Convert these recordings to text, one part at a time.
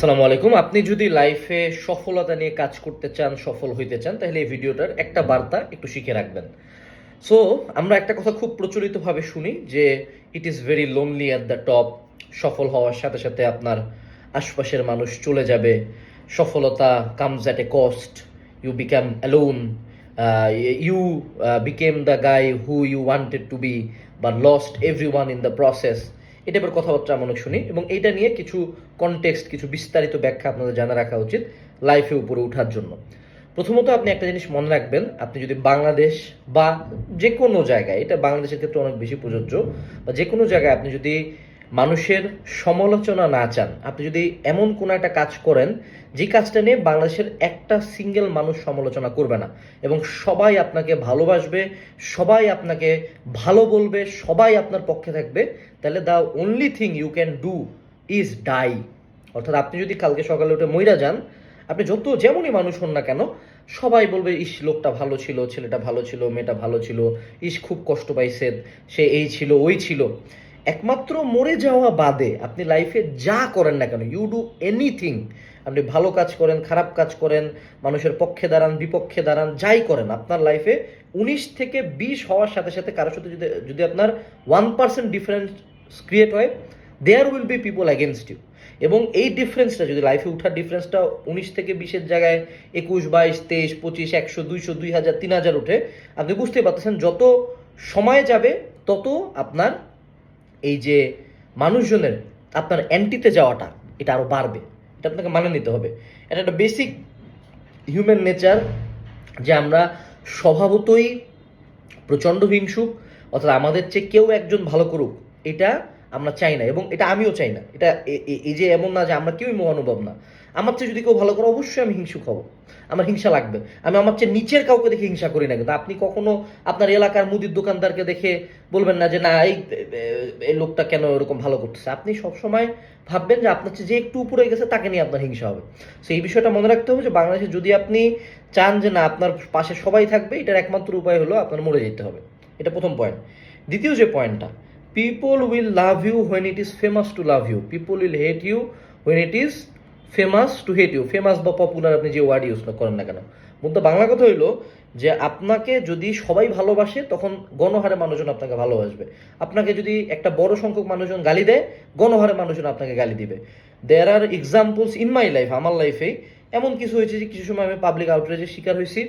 আসসালামু আলাইকুম। আপনি যদি লাইফে সফলতা নিয়ে কাজ করতে চান, সফল হইতে চান, তাহলে এই ভিডিওটার একটা বার্তা একটু শিখে রাখবেন। সো আমরা একটা কথা খুব প্রচলিতভাবে শুনি যে it is very lonely at the top. সফল হওয়ার সাথে সাথে আপনার আশপাশের মানুষ চলে যাবে। সফলতা comes at a cost. You become alone. You became the guy who you wanted to be, বা lost everyone in the process. এই টাইপের কথাবার্তা আমরা অনেক শুনি, এবং এইটা নিয়ে কিছু কনটেক্সট, কিছু বিস্তারিত ব্যাখ্যা আপনাদের জানা রাখা উচিত লাইফে উপরে ওঠার জন্য। প্রথমত আপনি একটা জিনিস মনে রাখবেন, আপনি যদি বাংলাদেশ বা যে কোনো জায়গায়, এটা বাংলাদেশের ক্ষেত্রে অনেক বেশি প্রযোজ্য, বা যে কোনো জায়গায় আপনি যদি মানুষের সমালোচনা না চান, আপনি যদি এমন কোনো একটা কাজ করেন যে কাজটা নিয়ে বাংলাদেশের একটা সিঙ্গেল মানুষ সমালোচনা করবে না, এবং সবাই আপনাকে ভালোবাসবে, সবাই আপনাকে ভালো বলবে, সবাই আপনার পক্ষে থাকবে, তাহলে the only thing you can do is die. অর্থাৎ আপনি যদি কালকে সকালে উঠে মইরা যান, আপনি যত যেমনই মানুষ হন না কেন, সবাই বলবে ইস লোকটা ভালো ছিল, ছেলেটা ভালো ছিল, মেয়েটা ভালো ছিল, ইস খুব কষ্ট পাইছে, সে এই ছিল ওই ছিল। একমাত্র মরে যাওয়া বাদে আপনি লাইফে যা করেন না কেন, ইউ ডু এনিথিং, আপনি ভালো কাজ করেন, খারাপ কাজ করেন, মানুষের পক্ষে দাঁড়ান, বিপক্ষে দাঁড়ান, যাই করেন, আপনার লাইফে 19 থেকে 20 হওয়ার সাথে সাথে কারোর সাথে যদি যদি আপনার 1% ডিফারেন্স ক্রিয়েট হয়, there will be people against you. এবং এই ডিফারেন্সটা যদি লাইফে উঠার ডিফারেন্সটা 19 থেকে 20-এর জায়গায় 21, 22, 23, 25, 100, 200, 2000, 3000 উঠে, আপনি বুঝতে পারতেছেন যত সময় যাবে তত আপনার এই যে মানুষজনের আপনার অ্যান্টিতে যাওয়াটা, এটা আরও বাড়বে। এটা আপনাকে মানে নিতে হবে। এটা একটা বেসিক হিউম্যান নেচার, যে আমরা স্বভাবতই প্রচণ্ড হিংসুক। অর্থাৎ আমাদের চেয়ে কেউ একজন ভালো করুক, এটা আমরা চাই না, এবং এটা আমিও চাই না। এটা এই যে এমন না যে আমরা কেউই মহানুভব না। আমার চেয়ে যদি কেউ ভালো করে, অবশ্যই আমি হিংসুক হব, আমার হিংসা লাগবে। আমি আমার চেয়ে নিচের কাউকে দেখে হিংসা করি না, কিন্তু আপনি কখনো আপনার এলাকার মুদির দোকানদারকে দেখে বলবেন না যে না এই লোকটা কেন এরকম ভালো করতেছে। আপনি সবসময় ভাববেন যে আপনার চেয়ে যে একটু উপরে গেছে তাকে নিয়ে আপনার হিংসা হবে। সো এই বিষয়টা মনে রাখতে হবে যে বাংলাদেশে যদি আপনি চান যে না আপনার পাশে সবাই থাকবে, এটার একমাত্র উপায় হলো আপনার মরে যেতে হবে। এটা প্রথম পয়েন্ট। দ্বিতীয় যে পয়েন্টটা, people will love you when it is famous to love you, people will hate you when it is famous to hate you. Famous বা পপুলার আপনি যে ওয়ার্ড ইউজ করেন না কেন, মুদ্রা বাংলা কথা হইলো যে আপনাকে যদি সবাই ভালোবাসে, তখন গণহারে মানুষজন আপনাকে ভালোবাসবে। আপনাকে যদি একটা বড় সংখ্যক মানুষজন গালি দেয়, গণহারে মানুষজন আপনাকে গালি দিবে। There are examples in my life, আমার লাইফে এমন কিছু হয়েছে যে কিছু সময় আমি পাবলিক আউটরেজের শিকার হয়েছি,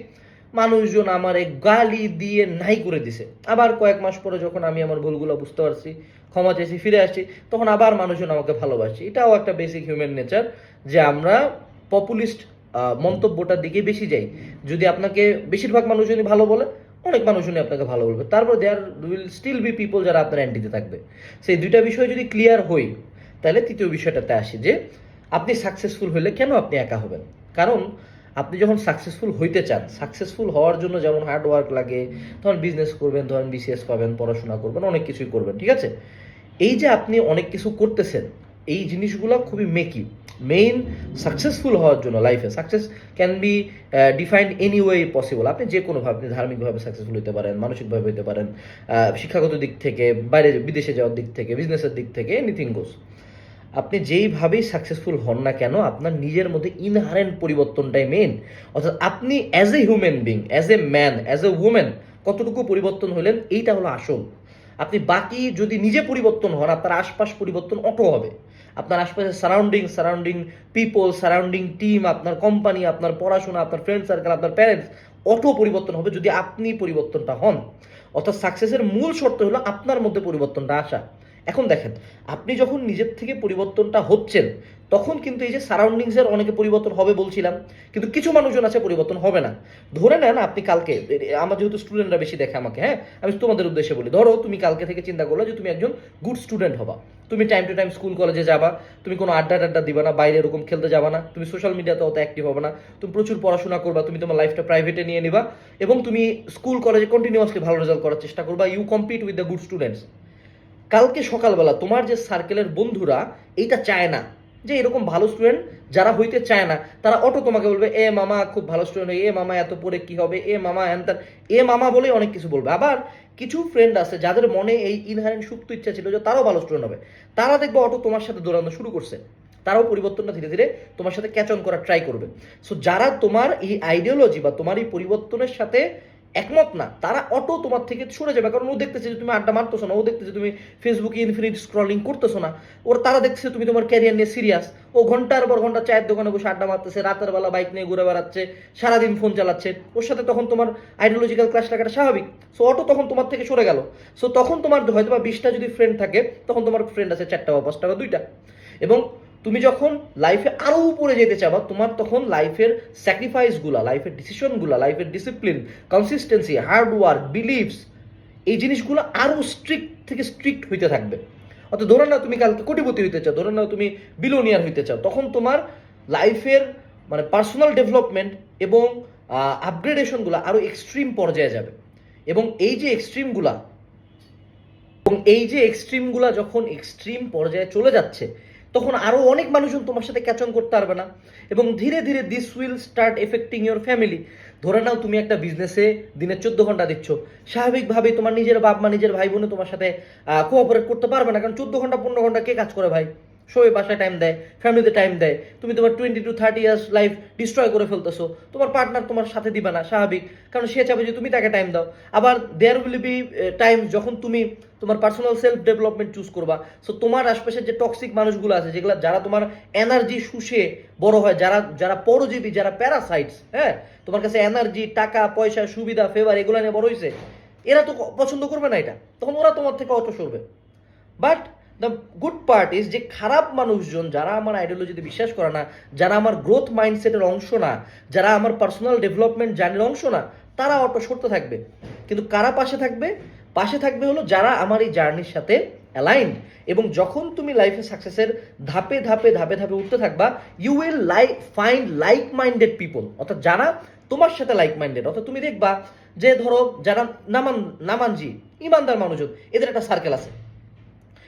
মানুষজন আমারে গালি দিয়ে নাই করে দিছে। আবার কয়েক মাস পরে যখন আমি আমার ভুলগুলো বুঝতে পারছি, ক্ষমা চাইছি, ফিরে আসছি, তখন আবার মানুষজন আমাকে ভালোবাসছে। এটাও একটা বেসিক হিউম্যান নেচার, যে আমরা পপুলিস্ট মন্তব্যটার দিকে বেশি যাই। যদি আপনাকে বেশিরভাগ মানুষজনই ভালো বলে, অনেক মানুষজনই আপনাকে ভালো বলবে, তারপর there will still be people যারা আপনার অ্যান্টিতে থাকবে। সেই দুইটা বিষয় যদি ক্লিয়ার হই, তাহলে তৃতীয় বিষয়টাতে আসি যে আপনি সাকসেসফুল হলে কেন আপনি একা হবেন। কারণ আপনি যখন সাকসেসফুল হইতে চান, সাকসেসফুল হওয়ার জন্য যেমন হার্ড ওয়ার্ক লাগে, তখন বিজনেস করবেন, ধরেন বিসিএস পাবেন, পড়াশোনা করবেন, অনেক কিছুই করবেন, ঠিক আছে। এই যে আপনি অনেক কিছু করতেছেন, এই জিনিসগুলো খুবই মেইন সাকসেসফুল হওয়ার জন্য। লাইফে success can be defined any way possible. আপনি যে কোনোভাবে, আপনি ধার্মিকভাবে সাকসেসফুল হতে পারেন, মানসিকভাবে হতে পারেন, শিক্ষাগত দিক থেকে, বাইরে বিদেশে যাওয়ার দিক থেকে, বিজনেসের দিক থেকে, এনিথিং গোস। আপনি যেইভাবেই সাকসেসফুল হন না কেন, আপনার নিজের মধ্যে ইনহারেন্ট পরিবর্তনটাই মেন। অর্থাৎ আপনি as a human being, as a man, as a women কতটুকু পরিবর্তন হলেন, এইটা হলো আসল। আপনি বাকি যদি নিজে পরিবর্তন হন, আপনার আশপাশ পরিবর্তন অটো হবে। আপনার আশপাশের সারাউন্ডিং পিপল, সারাউন্ডিং টিম, আপনার কোম্পানি, আপনার পড়াশোনা, আপনার ফ্রেন্ড সার্কেল, আপনার প্যারেন্টস, অটো পরিবর্তন হবে যদি আপনি পরিবর্তনটা হন। অর্থাৎ সাকসেসের মূল শর্ত হলো আপনার মধ্যে পরিবর্তনটা আসা। এখন দেখেন, আপনি যখন নিজের থেকে পরিবর্তনটা হচ্ছেন, তখন কিন্তু এই যে সারাউন্ডিংসের অনেকে পরিবর্তন হবে বলছিলাম, কিন্তু কিছু মানুষজন আছে পরিবর্তন হবে না। ধরে নেন আপনি কালকে, আমার যেহেতু স্টুডেন্টরা বেশি দেখে আমাকে, হ্যাঁ, আমি তোমাদের উদ্দেশ্যে বলি, ধরো তুমি কালকে থেকে চিন্তা করলো যে তুমি একজন গুড স্টুডেন্ট হবা, তুমি টাইম টু টাইম স্কুল কলেজে যাবা, তুমি কোনো আড্ডা দিবা না, বাইরে এরকম খেলতে যাবা না, তুমি সোশ্যাল মিডিয়াতে অত অ্যাক্টিভ হবে না, তুমি প্রচুর পড়াশোনা করবা, তুমি তোমার লাইফটা প্রাইভেটে নিয়ে নিবা, এবং তুমি স্কুল কলেজে কন্টিনিউয়াসলি ভালো রেজাল্ট করার চেষ্টা করবা, you compete with the good students. কালকে সকালবেলা তোমার যে সার্কেলের বন্ধুরা এইটা চায় না, যে এরকম ভালো স্টুডেন্ট যারা হইতে চায় না, তারা অটো তোমাকে বলবে এ মামা খুব ভালো স্টুডেন্ট, এ মামা এত পড়ে কি হবে, এ মামা হ্যান ত্যান, এ মামা বলেই অনেক কিছু বলবে। আবার কিছু ফ্রেন্ড আছে যাদের মনে এই ইনহারেন্ট সুপ্ত ইচ্ছা ছিল যে তারাও ভালো স্টুডেন্ট হবে, তারা দেখবে অটো তোমার সাথে দৌড়ানো শুরু করছে, তারাও পরিবর্তনটা ধীরে ধীরে তোমার সাথে ক্যাচ অন করার ট্রাই করবে। সো যারা তোমার এই আইডিওলজি বা তোমার এই পরিবর্তনের সাথে একমত না, তারা অটো তোমার থেকে সরে যাবে, কারণ ও দেখতেছে যে তুমি আড্ডা মারতেছো না, ও দেখতেছে তুমি ফেসবুকে ইনফিনিট স্ক্রলিং করতেছো না, ওর তারা দেখতেছে তুমি তোমার ক্যারিয়ার নিয়ে সিরিয়াস। ও ঘন্টার পর ঘন্টা চায়ের দোকানে বসে আড্ডা মারতেছে, রাতের বেলা বাইক নিয়ে ঘুরে বেড়াচ্ছে, সারাদিন ফোন চালাচ্ছে, ওর সাথে তখন তোমার আইডিওলজিক্যাল ক্লাস লাগাটা স্বাভাবিক। সো অটো তখন তোমার থেকে সরে গেল। সো তখন তোমার হয়তো বা 20টা যদি ফ্রেন্ড থাকে, তখন তোমার ফ্রেন্ড আছে 4টা বা 5টা বা 2টা। এবং তুমি যখন লাইফে আরো উপরে যেতে চাবা, তোমার তখন লাইফের স্যাক্রিফাইসগুলা, লাইফের ডিসিশনগুলা, লাইফের discipline, consistency, hard work, believes, এই জিনিসগুলো আরো স্ট্রিক্ট থেকে স্ট্রিক্ট হইতে থাকবে। অর্থাৎ ধরে নাও তুমি কালকে কোটিপতি হইতে চাও, ধরে নাও তুমি বিলিয়নিয়ার হইতে চাও, তখন তোমার লাইফের মানে পার্সোনাল ডেভেলপমেন্ট এবং আপগ্রেডেশনগুলো আরো এক্সট্রিম পর্যায়ে যাবে। এবং এই যে এক্সট্রিমগুলা যখন এক্সট্রিম পর্যায়ে চলে যাচ্ছে, তখন আরো অনেক মানুষজন তোমার সাথে ক্যাচ অন করতে পারবে না। এবং ধীরে ধীরে this will start affecting your family. ধরে নাও তুমি একটা বিজনেসে দিনে 14 ঘন্টা দিচ্ছ, স্বাভাবিকভাবেই তোমার নিজের বাপ মা, নিজের ভাই বোনে তোমার সাথে কোঅপারেট করতে পারবে না, কারণ 14 ঘন্টা 15 ঘন্টা কে কাজ করে ভাই? সবাই বাসায় টাইম দেয়, ফ্যামিলিতে টাইম দেয়, তুমি তোমার 20 to 30 ইয়ার্স লাইফ ডিস্ট্রয় করে ফেলতেছো, তোমার পার্টনার তোমার সাথে দিবে না, স্বাভাবিক, কারণ সে চাবে যে তুমি তাকে টাইম দাও। আবার দেয়ার উইল বি টাইম যখন তুমি তোমার পার্সোনাল সেলফ ডেভেলপমেন্ট চুজ করবা। সো তোমার আশপাশের যে টক্সিক মানুষগুলো আছে, যেগুলো যারা তোমার এনার্জি শুষে বড় হয়, যারা যারা পরজীবী, যারা প্যারাসাইটস, হ্যাঁ, তোমার কাছে এনার্জি, টাকা পয়সা, সুবিধা, ফেভার এগুলো নিয়ে বড় হয়েছে, এরা তো পছন্দ করবে না এটা, তখন ওরা তোমার থেকে অটো সরবে। But the good part is যে খারাপ মানুষজন, যারা আমার আইডিওলজিতে বিশ্বাস করে না, যারা আমার গ্রোথ মাইন্ডসেটের অংশ না, যারা আমার পার্সোনাল ডেভেলপমেন্ট জার্নির অংশ না, তারা অটো সরতে থাকবে। কিন্তু কারা পাশে থাকবে? পাশে থাকবে হলো যারা আমার এই জার্নির সাথে অ্যালাইন্ড। এবং যখন তুমি লাইফে সাকসেসের ধাপে ধাপে ধাপে ধাপে উঠতে থাকবা, you will find like minded people, অর্থাৎ যারা তোমার সাথে লাইক মাইন্ডেড। অর্থাৎ তুমি দেখবা যে ধরো যারা নামানজি ইমানদার মানুষজন, এদের একটা সার্কেল আছে,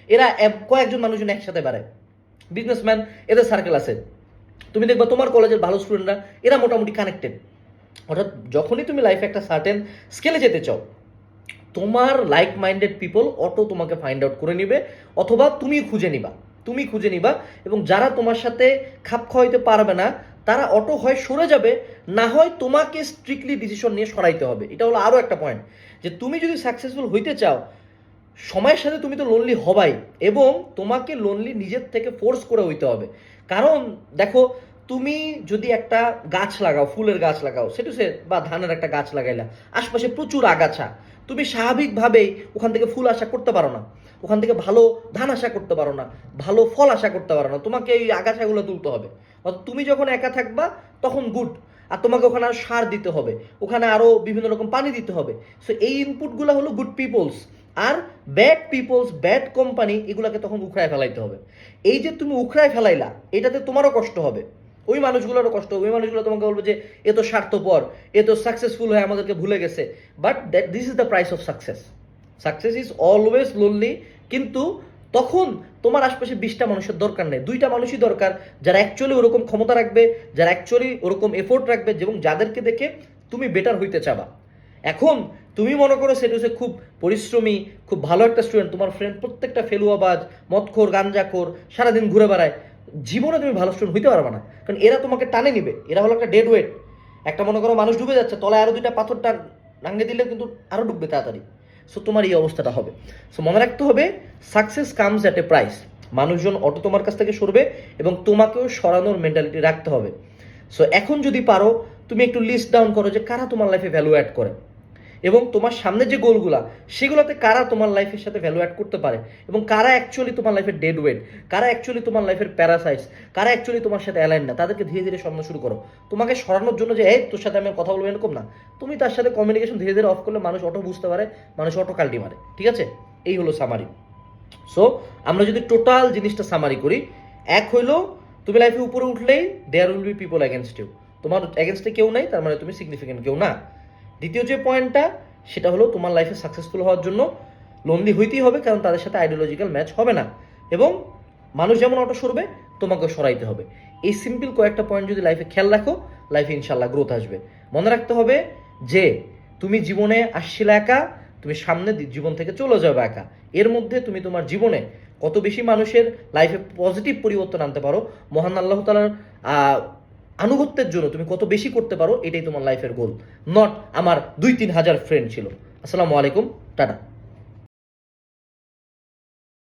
এরা কয়েকজন মানুষজন একসাথে বেড়ায়, বিজনেসম্যান, এদের সার্কেল আছে। তুমি দেখবা তোমার কলেজের ভালো স্টুডেন্টরা, এরা মোটামুটি কানেক্টেড। অর্থাৎ যখনই তুমি লাইফে একটা সার্টেন স্কেলে যেতে চাও, তোমার লাইক মাইন্ডেড পিপল অটো তোমাকে ফাইন্ড আউট করে নিবে, অথবা তুমি খুঁজে নিবা। এবং যারা তোমার সাথে খাপ খাওয়াইতে পারবে না, তারা অটো হয় সরে যাবে, না হয় তোমাকে স্ট্রিক্টলি ডিসিশন নিয়ে সরাইতে হবে। এটা হলো আরো একটা পয়েন্ট, যে তুমি যদি সাকসেসফুল হইতে চাও, সময়ের সাথে তুমি তো লোনলি হবাই, এবং তোমাকে লোনলি নিজের থেকে ফোর্স করে হইতে হবে। কারণ দেখো, তুমি যদি একটা গাছ লাগাও, ফুলের গাছ লাগাও, সেটা বা ধানের একটা গাছ লাগাইলা, আশপাশে প্রচুর আগাছা, তুমি স্বাভাবিকভাবেই ওখান থেকে ফুল আশা করতে পারো না, ওখান থেকে ভালো ধান আশা করতে পারো না, ভালো ফল আশা করতে পারো না, তোমাকে এই আগাছাগুলো তুলতে হবে। অর্থাৎ তুমি যখন একা থাকবা তখন গুড, আর তোমাকে ওখানে আরো সার দিতে হবে, ওখানে আরো বিভিন্ন রকম পানি দিতে হবে। সো এই ইনপুটগুলো হলো গুড পিপলস। আর ব্যাড পিপলস, ব্যাড কোম্পানি, এগুলাকে তখন উখড়ায় ফেলাইতে হবে। এই যে তুমি উখড়ায় ফেলাইলা, এটাতে তোমারও কষ্ট হবে, ওই মানুষগুলোরও কষ্ট হবে। ওই মানুষগুলো তোমাকে বলবে যে এ তো স্বার্থপর, এ তো সাকসেসফুল হয়ে আমাদেরকে ভুলে গেছে। But this is the price of success. Success is always lonely. কিন্তু তখন তোমার আশপাশে 20টা মানুষের দরকার নেই, 2টা মানুষই দরকার, যারা অ্যাকচুয়ালি ওরকম ক্ষমতা রাখবে, যারা অ্যাকচুয়ালি ওরকম এফোর্ট রাখবে, এবং যাদেরকে দেখে তুমি বেটার হইতে চাবা। এখন তুমি মনে করো সেটা হচ্ছে খুব পরিশ্রমী, খুব ভালো একটা স্টুডেন্ট, তোমার ফ্রেন্ড প্রত্যেকটা ফেলুয়াবাজ, মদখোর, গাঞ্জাখোর, সারাদিন ঘুরে বেড়ায়, জীবনে তুমি ভালো স্টুডেন্ট হইতে পারবে না, কারণ এরা তোমাকে টানে নিবে। এরা হলো একটা ডেড ওয়েট। একটা মনে করো মানুষ ডুবে যাচ্ছে, তলায় আরো 2টা পাথর নাঙ্গে দিলে কিন্তু আরো ডুববে তাড়াতাড়ি। সো তোমার এই অবস্থাটা হবে। সো মনে রাখতে হবে, success comes at A price. মানুষজন অটো তোমার কাছ থেকে সরবে, এবং তোমাকেও সরানোর মেন্টালিটি রাখতে হবে। সো এখন যদি পারো, তুমি একটু লিস্ট ডাউন করো যে কারা তোমার লাইফে ভ্যালু অ্যাড করে, এবং তোমার সামনে যে গোলগুলা, সেগুলোতে কারা তোমার লাইফের সাথে ভ্যালু অ্যাড করতে পারে, এবং কারা অ্যাকচুয়ালি তোমার লাইফের ডেড ওয়েট, কারা অ্যাকচুয়ালি তোমার লাইফের প্যারাসাইটস, কারা অ্যাকচুয়ালি তোমার সাথে অ্যালাইন না, তাদেরকে ধীরে ধীরে সরানো শুরু করো। তোমাকে সরানোর জন্য যে এই তোর সাথে আমি কথা বলবো এরকম না, তুমি তার সাথে কমিউনিকেশন ধীরে ধীরে অফ করলে মানুষ অটো বুঝতে পারে, মানুষ অটো কাল্টি মারে। ঠিক আছে, এই হলো সামারি। সো আমরা যদি টোটাল জিনিসটা সামারি করি, এক হইলো তুমি লাইফে উপরে উঠলেই there will be people against you, তোমার অ্যাগেনস্টে কেউ নাই, তার মানে তুমি সিগনিফিকেন্ট কেউ না। দ্বিতীয় যে পয়েন্টটা, সেটা হলো তোমার লাইফে সাকসেসফুল হওয়ার জন্য লোনলি হইতেই হবে, কারণ তাদের সাথে আইডিওলজিক্যাল ম্যাচ হবে না, এবং মানুষ যেমন অটো সরবে, তোমাকে সরাইতে হবে। এই সিম্পল কয়েকটা পয়েন্ট যদি লাইফে খেয়াল রাখো, লাইফে ইনশাল্লাহ গ্রোথ আসবে। মনে রাখতে হবে যে তুমি জীবনে আসছিলে একা, তুমি সামনে জীবন থেকে চলে যাবে একা। এর মধ্যে তুমি তোমার জীবনে কত বেশি মানুষের লাইফে পজিটিভ পরিবর্তন আনতে পারো, মহান আল্লাহ তাআলার আনুগত্যের জন্য তুমি কত বেশি করতে পারো, এটাই তোমার লাইফের গোল, নট আমার 2-3 হাজার ফ্রেন্ড ছিল। আসসালামু আলাইকুম, টাটা।